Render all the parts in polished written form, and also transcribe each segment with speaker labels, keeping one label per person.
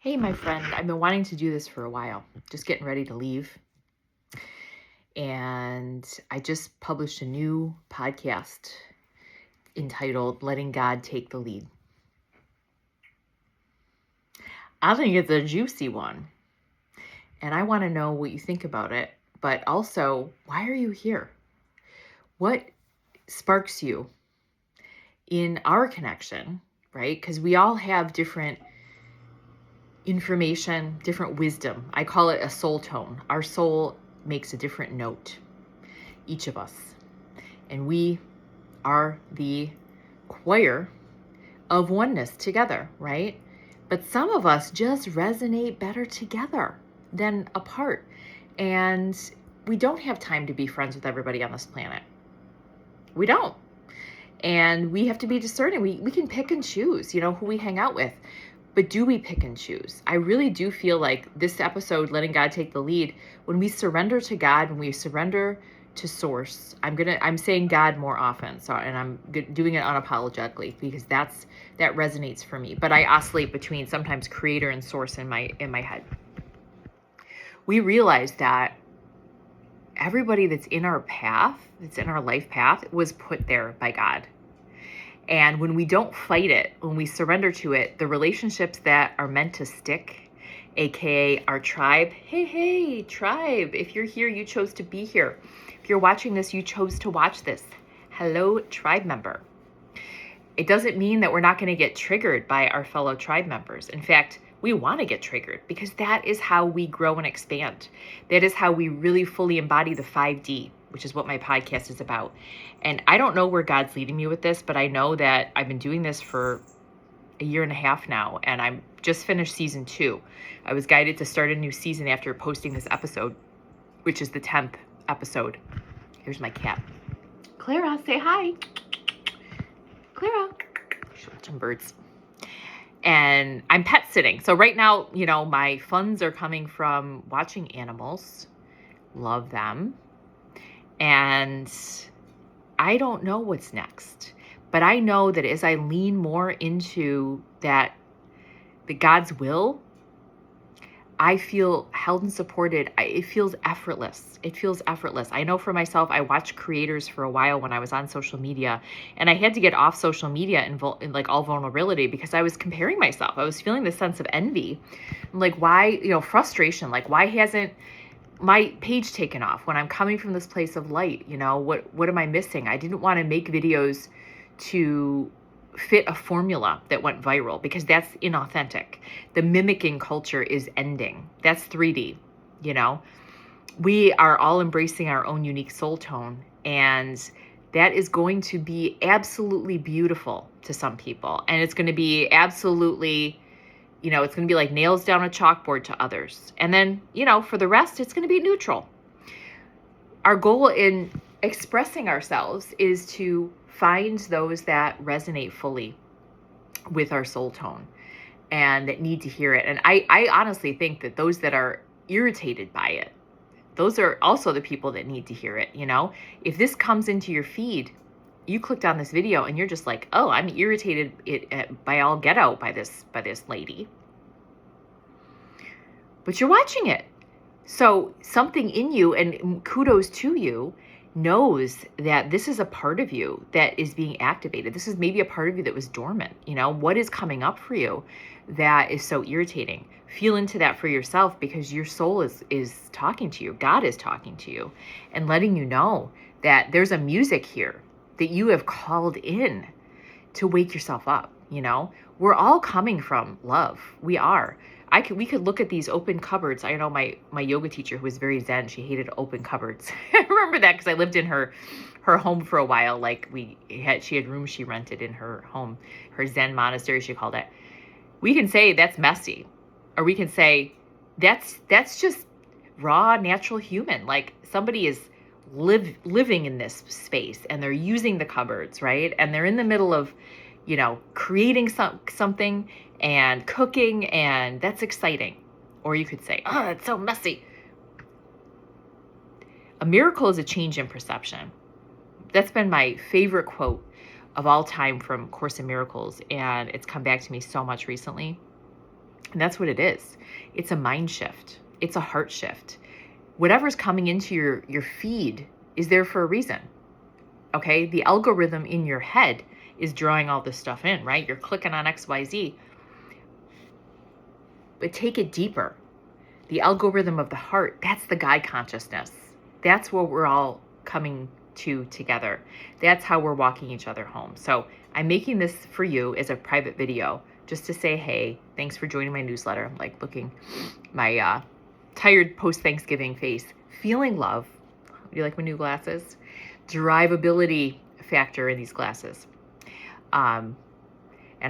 Speaker 1: Hey, my friend, I've been wanting to do this for a while, just getting ready to leave. And I just published a new podcast entitled Letting God Take the Lead. I think it's a juicy one. And I want to know what you think about it. But also, why are you here? What sparks you in our connection, right? Because we all have different information, different wisdom. I call it a soul tone. Our soul makes a different note, each of us. And we are the choir of oneness together, right? But some of us just resonate better together than apart. And we don't have time to be friends with everybody on this planet. We don't. And we have to be discerning. We can pick and choose, who we hang out with. But do we pick and choose? I really do feel like this episode, Letting God Take the Lead, when we surrender to God, when we surrender to source, I'm saying God more often. And I'm doing it unapologetically because that resonates for me. But I oscillate between sometimes creator and source in my head. We realize that everybody that's in our path, that's in our life path, was put there by God. And when we don't fight it, when we surrender to it, the relationships that are meant to stick, aka our tribe, hey, tribe, if you're here, you chose to be here. If you're watching this, you chose to watch this. Hello, tribe member. It doesn't mean that we're not going to get triggered by our fellow tribe members. In fact, we want to get triggered because that is how we grow and expand. That is how we really fully embody the 5D, which is what my podcast is about. And I don't know where God's leading me with this, but I know that I've been doing this for a year and a half now, and I'm just finished season 2. I was guided to start a new season after posting this episode, which is the 10th episode. Here's my cat. Clara, say hi. Clara. She's watching birds. And I'm pet sitting. So right now, my funds are coming from watching animals. Love them. And I don't know what's next. But I know that as I lean more into the God's will, I feel held and supported. It feels effortless. It feels effortless. I know for myself, I watched creators for a while when I was on social media, and I had to get off social media in like all vulnerability because I was comparing myself. I was feeling this sense of envy. Like why, frustration, like why hasn't my page taken off when I'm coming from this place of light? What am I missing? I didn't want to make videos to fit a formula that went viral because that's inauthentic. The mimicking culture is ending. That's 3D, We are all embracing our own unique soul tone, and that is going to be absolutely beautiful to some people. And it's going to be absolutely, it's going to be like nails down a chalkboard to others. And then, for the rest, it's going to be neutral. Our goal in expressing ourselves is to find those that resonate fully with our soul tone and that need to hear it. And I honestly think that those that are irritated by it, those are also the people that need to hear it. If this comes into your feed, you clicked on this video and you're just like, oh, I'm irritated by all get out by this lady. But you're watching it. So something in you, and kudos to you, knows that this is a part of you that is being activated. This is maybe a part of you that was dormant. What is coming up for you that is so irritating? Feel into that for yourself because your soul is talking to you. God is talking to you and letting you know that there's a music here that you have called in to wake yourself up. We're all coming from love. We are. We could look at these open cupboards. I know my yoga teacher, who was very Zen, she hated open cupboards. I remember that because I lived in her home for a while. Like she had rooms she rented in her home, her Zen monastery, she called it. We can say that's messy, or we can say that's just raw, natural human. Like somebody is living in this space and they're using the cupboards, right? And they're in the middle of, creating something and cooking, and that's exciting. Or you could say, oh, it's so messy. A miracle is a change in perception. That's been my favorite quote of all time from Course in Miracles, and it's come back to me so much recently. And that's what it is. It's a mind shift. It's a heart shift. Whatever's coming into your feed is there for a reason. Okay? The algorithm in your head is drawing all this stuff in, right? You're clicking on XYZ. But take it deeper. The algorithm of the heart, that's the God consciousness. That's what we're all coming to together. That's how we're walking each other home. So I'm making this for you as a private video just to say, hey, thanks for joining my newsletter. I'm like looking my tired post-Thanksgiving face, feeling love. You like my new glasses? Drivability factor in these glasses. And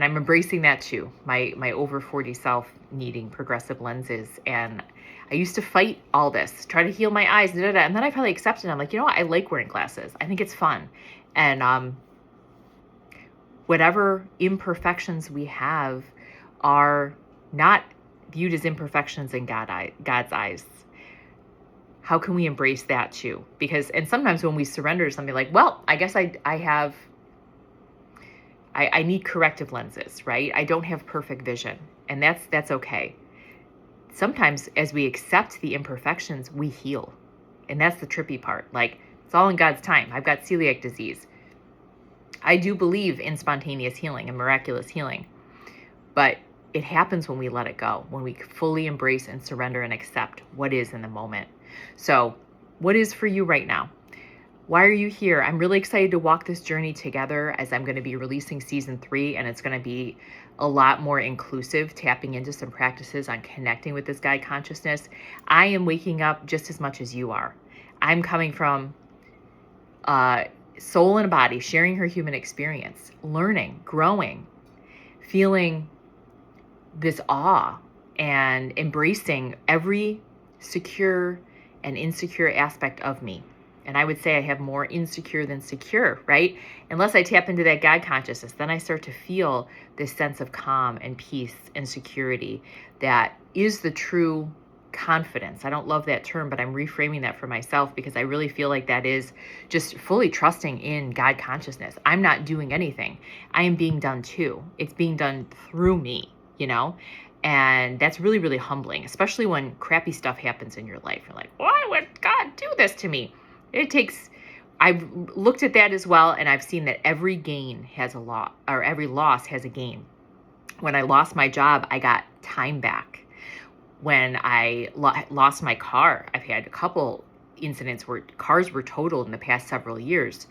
Speaker 1: I'm embracing that too. My over 40 self needing progressive lenses. And I used to fight all this, try to heal my eyes, and then I finally accepted it. I'm like, you know what? I like wearing glasses. I think it's fun. And whatever imperfections we have are not viewed as imperfections in God's eyes. How can we embrace that too? Because, and sometimes when we surrender to something like, well, I guess I need corrective lenses, right? I don't have perfect vision, and that's okay. Sometimes as we accept the imperfections, we heal. And that's the trippy part. Like, it's all in God's time. I've got celiac disease. I do believe in spontaneous healing and miraculous healing, but it happens when we let it go, when we fully embrace and surrender and accept what is in the moment. So what is for you right now? Why are you here? I'm really excited to walk this journey together as I'm going to be releasing season 3, and it's going to be a lot more inclusive, tapping into some practices on connecting with this God consciousness. I am waking up just as much as you are. I'm coming from soul and body, sharing her human experience, learning, growing, feeling this awe and embracing every secure and insecure aspect of me. And I would say I have more insecure than secure, right? Unless I tap into that God consciousness, then I start to feel this sense of calm and peace and security that is the true confidence. I don't love that term, but I'm reframing that for myself because I really feel like that is just fully trusting in God consciousness. I'm not doing anything. I am being done too. It's being done through me, you know? And that's really, really humbling, especially when crappy stuff happens in your life. You're like, why would God do this to me? I've looked at that as well, and I've seen that every gain has a loss, or every loss has a gain. When I lost my job, I got time back. When I lost my car, I've had a couple incidents where cars were totaled in the past several years.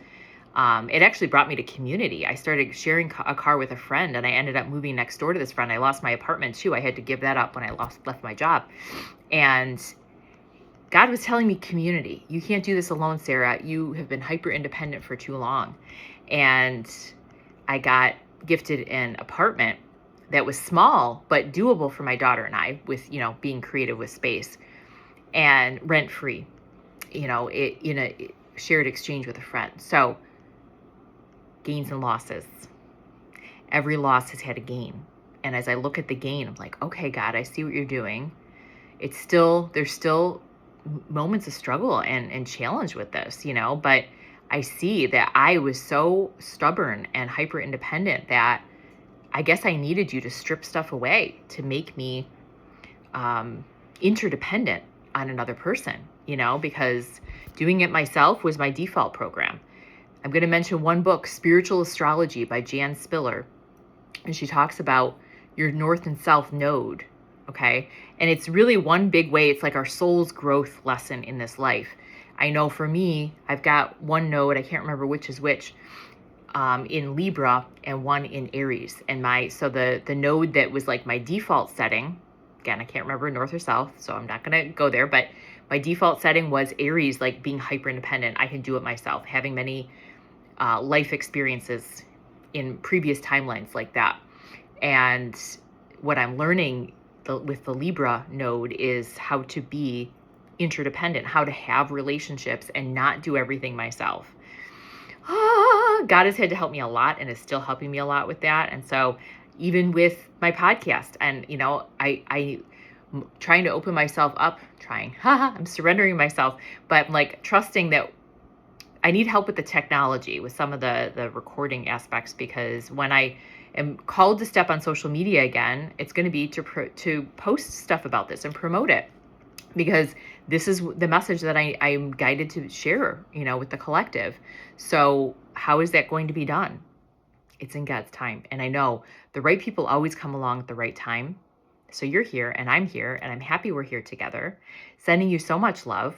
Speaker 1: It actually brought me to community. I started sharing a car with a friend, and I ended up moving next door to this friend. I lost my apartment too. I had to give that up when I left my job. And God was telling me community. You can't do this alone, Sarah. You have been hyper independent for too long. And I got gifted an apartment that was small, but doable for my daughter and I with, being creative with space and rent free, in a shared exchange with a friend. So gains and losses. Every loss has had a gain. And as I look at the gain, I'm like, okay, God, I see what you're doing. There's still moments of struggle and challenge with this, but I see that I was so stubborn and hyper independent that I guess I needed you to strip stuff away to make me interdependent on another person, because doing it myself was my default program. I'm going to mention one book, Spiritual Astrology by Jan Spiller, and she talks about your north and south node. Okay. And it's really one big way. It's like our soul's growth lesson in this life. I know for me, I've got one node, I can't remember which is which, in Libra and one in Aries. And so the node that was like my default setting, again, I can't remember north or south, so I'm not going to go there, but my default setting was Aries, like being hyper independent. I can do it myself, having many life experiences in previous timelines like that. And what I'm learning with the Libra node is how to be interdependent, how to have relationships and not do everything myself. God has had to help me a lot and is still helping me a lot with that. And so even with my podcast and, I'm trying to open myself up, I'm surrendering myself, but I'm like trusting that I need help with the technology, with some of the recording aspects, because when I am called to step on social media again, it's going to be to post stuff about this and promote it, because this is the message that I'm guided to share, with the collective. So how is that going to be done? It's in God's time. And I know the right people always come along at the right time. So you're here and I'm here, and I'm happy we're here together. Sending you so much love.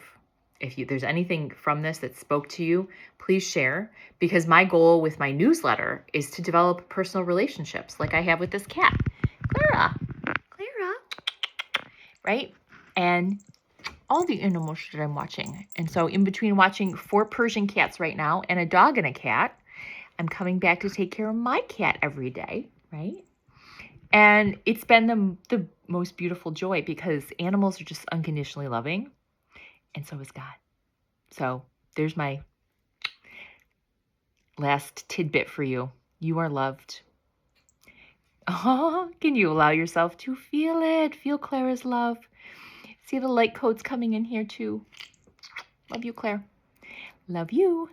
Speaker 1: If there's anything from this that spoke to you, please share, because my goal with my newsletter is to develop personal relationships like I have with this cat, Clara, right? And all the animals that I'm watching. And so in between watching 4 Persian cats right now and a dog and a cat, I'm coming back to take care of my cat every day, right? And it's been the most beautiful joy, because animals are just unconditionally loving, and so is God. So there's my last tidbit for you. You are loved. Oh, can you allow yourself to feel it? Feel Clara's love. See the light codes coming in here too. Love you, Claire. Love you.